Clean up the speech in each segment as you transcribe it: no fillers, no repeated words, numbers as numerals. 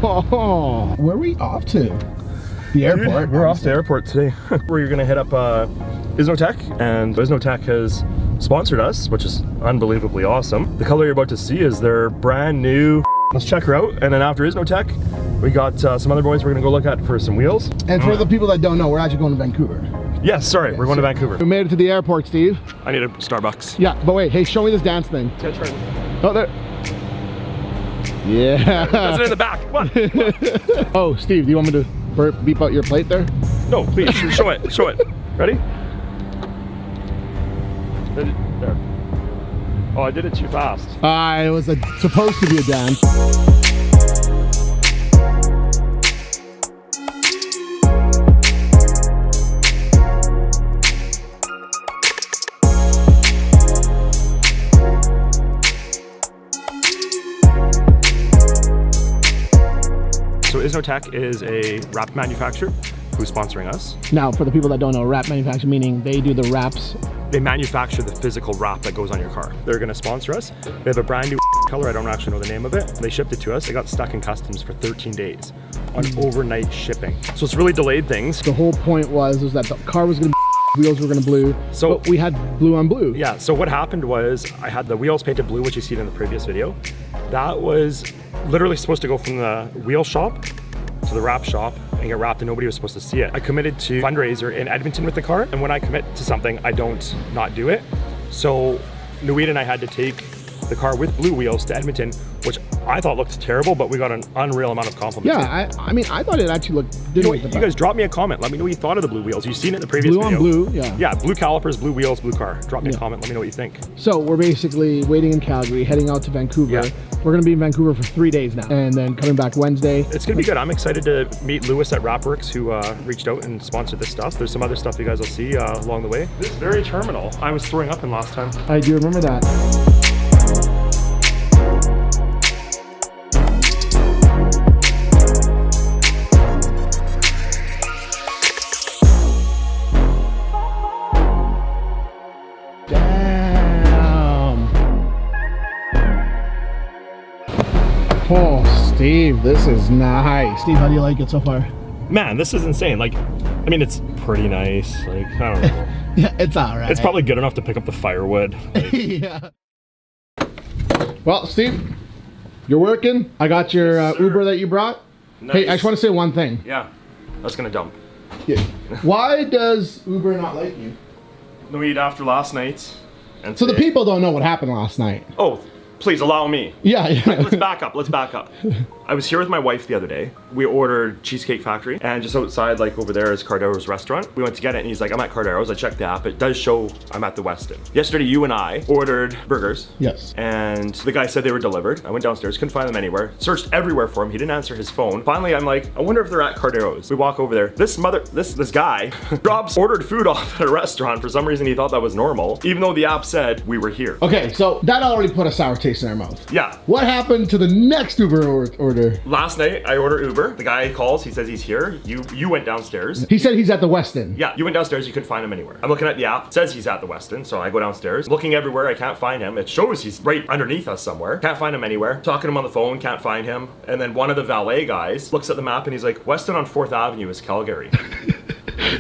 Oh, where are we off to? The airport. We're off the airport today. We're gonna hit up inozetek, and inozetek has sponsored us, which is unbelievably awesome. The color you're about to see is their brand new. Let's check her out, and then after inozetek, we got some other boys we're gonna go look at for some wheels. And for the people that don't know, we're actually going to Vancouver. Yes, sorry, we're going to Vancouver. We made it to the airport, Steve. I need a Starbucks. Yeah, but wait, hey, show me this dance thing. Oh, there. Yeah. That's it in the back. Come on. Oh, Steve, do you want me to beep out your plate there? No, please, show it, show it. Ready? There. Oh, I did it too fast. It was supposed to be a dance. So inozetek is a wrap manufacturer who's sponsoring us. Now, for the people that don't know, wrap manufacturer, meaning they do the wraps. They manufacture the physical wrap that goes on your car. They're gonna sponsor us. They have a brand new color, I don't actually know the name of it. They shipped it to us. It got stuck in customs for 13 days on overnight shipping. So it's really delayed things. The whole point was that the car was gonna wheels were gonna blue, so but we had blue on blue. Yeah, so what happened was I had the wheels painted blue, which you see in the previous video. That was literally supposed to go from the wheel shop to the wrap shop and get wrapped, and nobody was supposed to see it. I committed to fundraiser in Edmonton with the car, and when I commit to something, I don't not do it. So Nuit and I had to take the car with blue wheels to Edmonton, which I thought looked terrible, but we got an unreal amount of compliments. Yeah, I mean, I thought it actually looked. You guys drop me a comment. Let me know what you thought of the blue wheels. You've seen it in the previous video. Blue on blue, yeah. Yeah, blue calipers, blue wheels, blue car. Drop me a comment. Let me know what you think. So we're basically waiting in Calgary, heading out to Vancouver. Yeah. We're gonna be in Vancouver for 3 days now, and then coming back Wednesday. It's gonna be good. I'm excited to meet Lewis at Wrap-Workz, who reached out and sponsored this stuff. There's some other stuff you guys will see along the way. This very terminal, I was throwing up in last time. I do remember that. Oh, Steve, this is nice. Steve, how do you like it so far? Man, this is insane. Like, I mean, it's pretty nice. Like, I don't know. Yeah, it's all right. It's probably good enough to pick up the firewood. Like. Yeah. Well, Steve, you're working. I got your Uber that you brought. Nice. Hey, I just want to say one thing. Yeah, that's gonna dump. Yeah. Why does Uber not like you? No eat after last night. And so the people don't know what happened last night. Oh. Please allow me. Yeah, yeah. Let's back up, let's back up. I was here with my wife the other day. We ordered Cheesecake Factory, and just outside, like over there is Cardaro's restaurant. We went to get it, and he's like, I'm at Cardaro's. I checked the app, it does show I'm at the Westin. Yesterday, you and I ordered burgers. Yes. And the guy said they were delivered. I went downstairs, couldn't find them anywhere. Searched everywhere for him, he didn't answer his phone. Finally, I'm like, I wonder if they're at Cardaro's. We walk over there. This guy ordered food off at a restaurant. For some reason, he thought that was normal, even though the app said we were here. Okay, so that already put a sour taste in our mouth. Yeah. What happened to the next Uber order? Last night, I ordered Uber. The guy calls, he says he's here. You went downstairs. He said he's at the Westin. Yeah, you went downstairs, you couldn't find him anywhere. I'm looking at the app, it says he's at the Westin, so I go downstairs. Looking everywhere, I can't find him. It shows he's right underneath us somewhere. Can't find him anywhere. Talking to him on the phone, can't find him. And then one of the valet guys looks at the map and he's like, Westin on 4th Avenue is Calgary.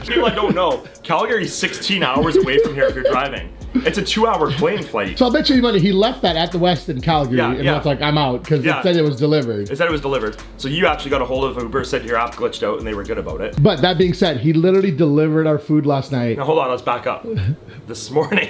People I don't know, Calgary's 16 hours away from here if you're driving. It's a 2-hour plane flight. So I'll bet you money he left that at the Westin Calgary, and that's like, I'm out, because it said it was delivered. It said it was delivered. So you actually got a hold of Uber, said your app glitched out, and they were good about it. But that being said, he literally delivered our food last night. Now hold on, let's back up. This morning,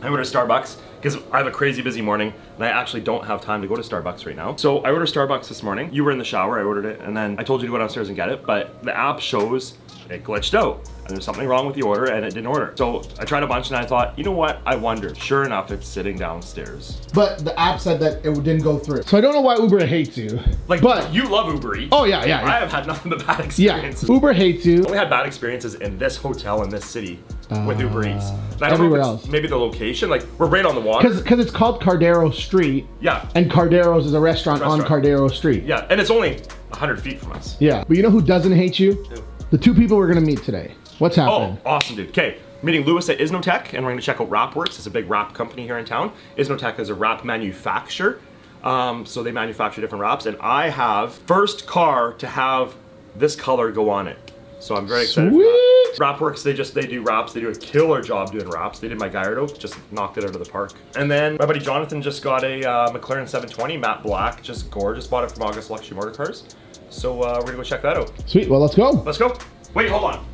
I ordered Starbucks, because I have a crazy busy morning, and I actually don't have time to go to Starbucks right now. So I ordered Starbucks this morning. You were in the shower, I ordered it, and then I told you to go downstairs and get it, but the app shows it glitched out. And there's something wrong with the order, and it didn't order. So I tried a bunch, and I thought, you know what? I wonder. Sure enough, it's sitting downstairs. But the app said that it didn't go through. So I don't know why Uber hates you. Like, but you love Uber Eats. Oh, yeah. I have had nothing but bad experiences. Yeah, Uber hates you. I only had bad experiences in this hotel in this city with Uber Eats. And I don't everywhere know if it's else. Maybe the location. Like, we're right on the water. Because it's called Cardero Street. Yeah. And Cardero's is a restaurant on Cardero Street. Yeah, and it's only 100 feet from us. Yeah, but you know who doesn't hate you? Who? The two people we're gonna meet today. What's happening? Oh, awesome, dude. Okay, meeting Lewis at inozetek, and we're gonna check out Wrap-Workz. It's a big wrap company here in town. Inozetek is a wrap manufacturer. So they manufacture different wraps, and I have first car to have this color go on it. So I'm very excited for that. Wrap-Workz, they do wraps. They do a killer job doing wraps. They did my Gallardo, just knocked it out of the park. And then my buddy Jonathan just got a McLaren 720 matte black, just gorgeous. Bought it from August Luxury Motor Cars. So we're gonna go check that out. Sweet, well, let's go. Let's go. Wait, hold on.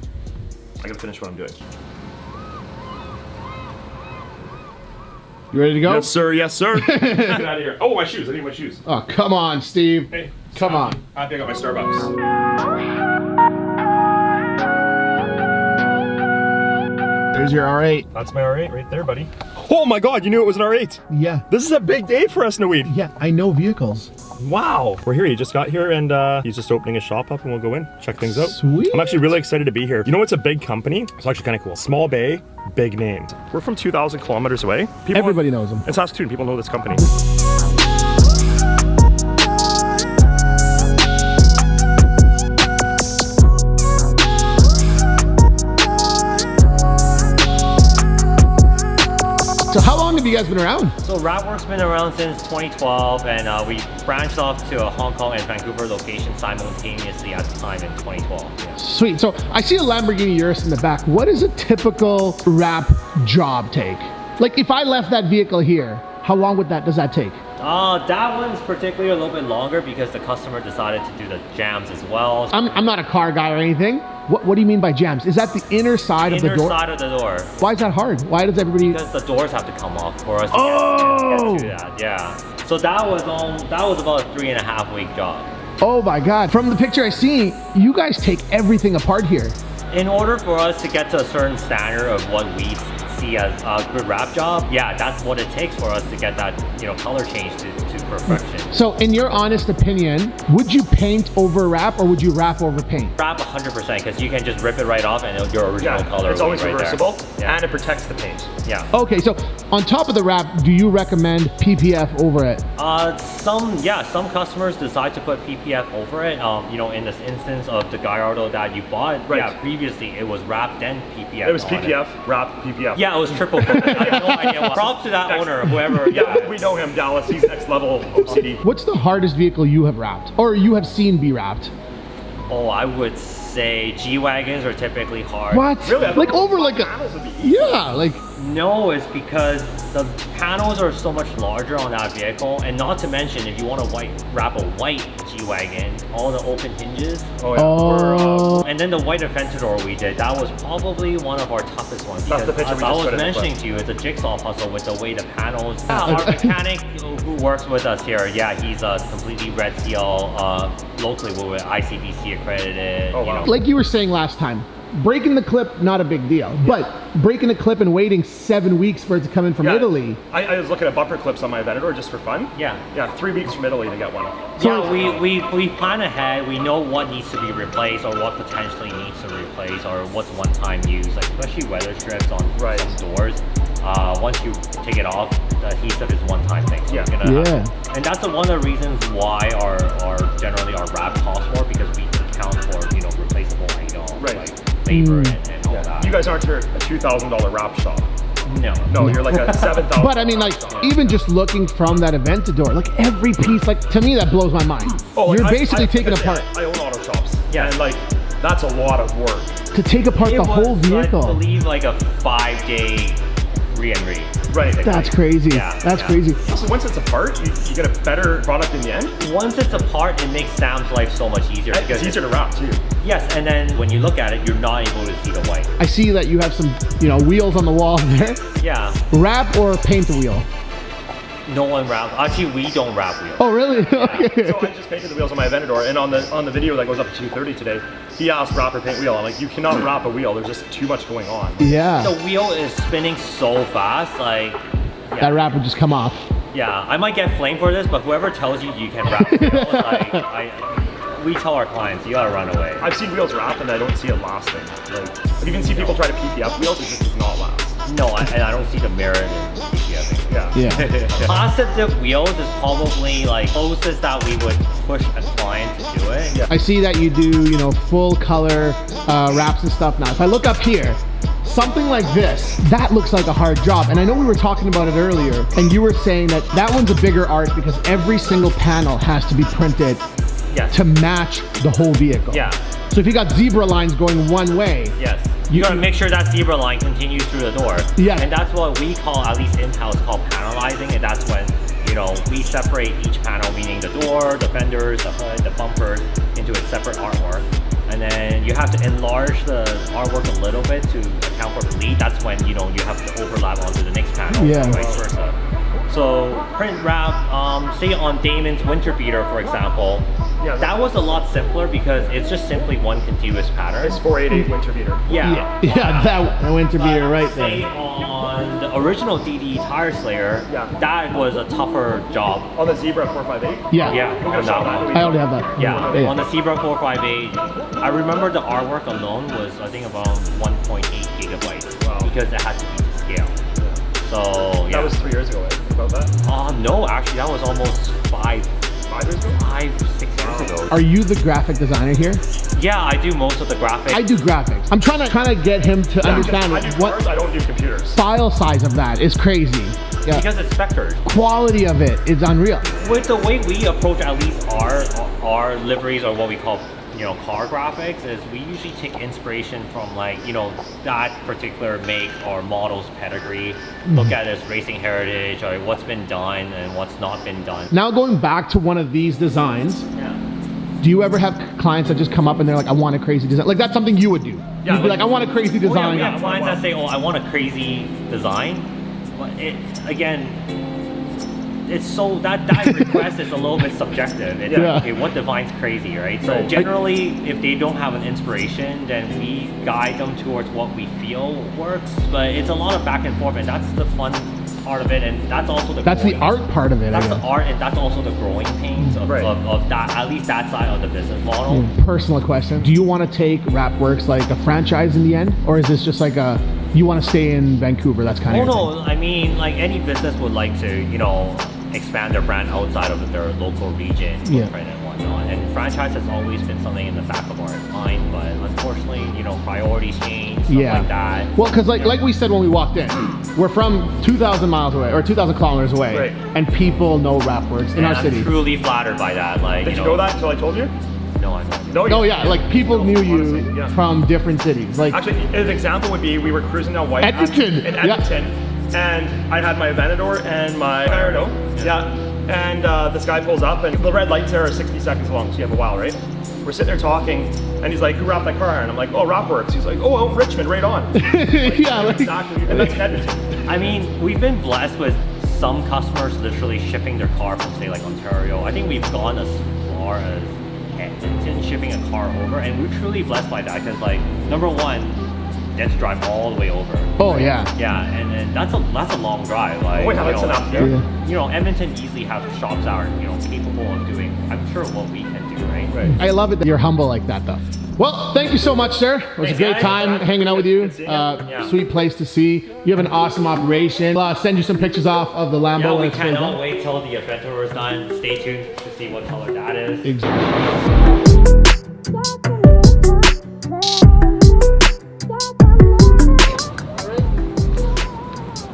I gotta finish what I'm doing. You ready to go? Yes, sir. Yes, sir. Get out of here. Oh, my shoes. I need my shoes. Oh, come on, Steve. Hey, come on. I think I got my Starbucks. There's your R8. That's my R8 right there, buddy. Oh my God, you knew it was an R8. Yeah. This is a big day for us, Naweed. Yeah, I know vehicles. Wow. We're here. He just got here, and he's just opening his shop up, and we'll go in, check things out. Sweet. I'm actually really excited to be here. You know, it's a big company. It's actually kind of cool. Small bay, big names. We're from 2,000 kilometers away. Everybody knows them. In Saskatoon, people know this company. So how long have you guys been around? So Wrap-Workz been around since 2012, and we branched off to a Hong Kong and Vancouver location simultaneously at the time in 2012. Yeah. Sweet. So I see a Lamborghini Urus in the back. What does a typical wrap job take? Like if I left that vehicle here, how long does that take? That one's particularly a little bit longer because the customer decided to do the jams as well. I'm not a car guy or anything. What do you mean by jams? Is that the inner side of the door? Inner side of the door. Why is that hard? Why does everybody? Because the doors have to come off for us to get to that. Yeah. So that was about a 3.5 week job. Oh my God. From the picture I see, you guys take everything apart here. In order for us to get to a certain standard of what we see as a good wrap job, yeah, that's what it takes for us to get that, color change to perfection. So in your honest opinion, would you paint over wrap or would you wrap over paint? Wrap 100% because you can just rip it right off and your original color. It's always right reversible, yeah. and it protects the paint. Yeah. Okay, so on top of the wrap, do you recommend PPF over it? Some customers decide to put PPF over it. In this instance of the Gallardo that you bought, right. Yeah, previously it was wrap then PPF. It was PPF, wrap, PPF. Yeah, it was triple coat. I have no idea why. Props to that owner, whoever. Yeah, we know him, Dallas. He's next level OCD. What's the hardest vehicle you have wrapped or you have seen be wrapped? Oh, I would say G-Wagons are typically hard. What? Really? Like over like a... Yeah, like... No, it's because the panels are so much larger on that vehicle, and not to mention if you want to wrap a white G-Wagon, all the open hinges. Oh, yeah. Oh. And then the white Aventador we did, that was probably one of our toughest ones. That's the picture as we I just was put in the mentioning to you, it's a jigsaw puzzle with the way the panels. Our mechanic who works with us here, yeah, he's a completely red seal, locally we're ICBC accredited. Oh, wow. Like you were saying last time, breaking the clip, not a big deal. Yeah. But breaking the clip and waiting 7 weeks for it to come in from Italy. I was looking at bumper clips on my Aventador just for fun. Yeah. Yeah, 3 weeks from Italy to get one. So yeah, we plan ahead. We know what needs to be replaced or what potentially needs to replace or what's one-time use, like especially weather strips on some doors. Once you take it off, the adhesive is one-time thing. So and that's one of the reasons why our generally our wrap costs more because we account for replaceable items like labor and all that. You guys aren't a $2,000 wrap shop. No, you're like a $7,000. But I mean, like even just looking from that Aventador, like every piece, like to me that blows my mind. Oh, you're basically taking apart. I own auto shops. Yeah, and like that's a lot of work to take apart the whole vehicle. I believe like a 5-day re-and-re. Right. That's crazy. Yeah, that's crazy. So once it's apart, you get a better product in the end? Once it's apart, it makes Sam's life so much easier. It's easier to wrap too. Yes, and then when you look at it, you're not able to see the white. I see that you have some, wheels on the wall there. Yeah. Wrap or paint the wheel? No one wraps. Actually, we don't wrap wheels. Oh, really? Okay. So I just painted the wheels on my Aventador, and on the video that goes up to 2:30 today, he asked wrap or paint wheel. I'm like, you cannot wrap a wheel. There's just too much going on. Yeah. The wheel is spinning so fast, like. Yeah. That wrap would just come off. Yeah, I might get flamed for this, but whoever tells you can wrap wheels, we tell our clients, you gotta run away. I've seen wheels wrap, and I don't see it lasting. Like, I've even seen people try to PPF wheels, it just does not last. No, and I don't see the merit in PPFing. Yeah. Plastic dip wheels is probably like closest that we would push a client to do it. Yeah. I see that you do, full color wraps and stuff now. If I look up here, something like this, that looks like a hard job. And I know we were talking about it earlier, and you were saying that that one's a bigger art because every single panel has to be printed to match the whole vehicle. Yeah. So if you got zebra lines going one way, yes, you gotta make sure that zebra line continues through the door. Yeah. And that's what we call, at least in-house, called panelizing, and that's when, you know, we separate each panel, meaning the door, the fenders, the hood, the bumpers, into a separate artwork. And then you have to enlarge the artwork a little bit to account for bleed. That's when, you know, you have to overlap onto the next panel, and vice versa. So print wrap, say on Damon's winter beater, for example, that was a lot simpler because it's just simply one continuous pattern. It's 488 winter beater. yeah, that winter beater right Say there. on the original DD Tire Slayer, that was a tougher job. On the Zebra 458? Yeah. Yeah, on that one. I already have that. Yeah, on the Zebra 458, I remember the artwork alone was, I think, about 1.8 gigabytes. Wow. Because it had to be to scale. So, yeah. That was 3 years ago, right? About that? No, actually, that was almost 5 years ago? 5-6 years ago. Are you the graphic designer here? Yeah, I do most of the graphics. I do graphics. I'm trying to kind of get him to understand I do what cars, I don't do computers. file size of that is crazy. Yeah. Because it's vectors. Quality of it is unreal. With the way we approach at least our liveries, or what we call, you know, car graphics, is we usually take inspiration from, like, you know, that particular make or model's pedigree, look at its racing heritage or what's been done and what's not been done. Now going back to one of these designs, Yeah. do you ever have clients that just come up and they're like, I want a crazy design? Like that's something you would do. Yeah, You'd be like, I want a crazy design. We have clients that say, oh, I want a crazy design. But it's so that request is a little bit subjective. It's like, okay, what defines crazy, right? So generally, if they don't have an inspiration, then we guide them towards what we feel works. But it's a lot of back and forth, and that's the fun part of it, and that's also the art part of it. That's the art, and that's also the growing pains of that, at least that side of the business model. Personal question: do you want to take Wrap-Workz like a franchise in the end, or is this just like a you want to stay in Vancouver? That's kind of. Oh no, I mean, like any business would like to, you know, expand their brand outside of their local region, footprint and whatnot. And franchise has always been something in the back of our mind, but unfortunately, you know, priorities change, stuff like that. Well, because like we said when we walked in, we're from 2,000 miles away or 2,000 kilometers away, and people know Wrap-Workz in our city. I'm truly flattered by that. Like, Did you know that until I told you? No, I don't. No, like people knew you from different cities. Like actually, an example would be we were cruising down White Edmonton. in Edmonton, and I had my Aventador and my Aventador. And this guy pulls up, and the red lights there are 60 seconds long, so you have a while, right? We're sitting there talking, and he's like, "Who wrapped that car?" And I'm like, "Oh, Wrap-Workz." He's like, "Oh, Richmond, right on." Like, exactly. And that's Edmonton. I mean, we've been blessed with some customers literally shipping their car from, say, like Ontario. I think we've gone as far as Edmonton shipping a car over, and we're truly blessed by that because, like, number one, they have to drive all the way over. Oh yeah. Yeah, and that's a long drive. Like, that's enough. You know, Edmonton easily has shops that are, you know, capable of doing, I'm sure, what we can do, right? I love it that you're humble like that, though. Well, thank you so much, sir. It was a great time hanging out with you. Sweet place to see. You have an awesome operation. I'll send you some pictures off of the Lambo. Yeah, we cannot wait till the Aventador is done. Stay tuned to see what color that is. Exactly.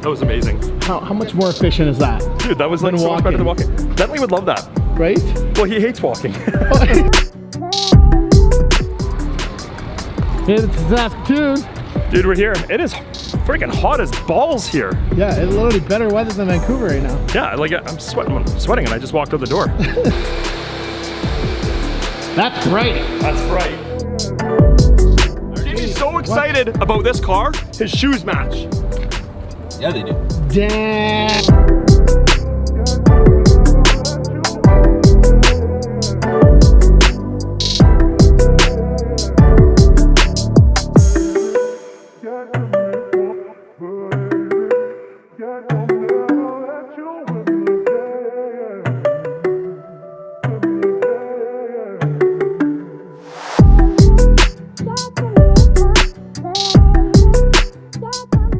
That was amazing. How much more efficient is that? Dude, that was like so much better than walking. Bentley would love that. Right? Well, he hates walking. It's Saskatoon. Dude, we're here. It is freaking hot as balls here. Yeah, it's literally better weather than Vancouver right now. Yeah, like I'm sweating and I just walked out the door. That's right. That's right. He's so excited about this car, his shoes match. Yeah, they do. Damn.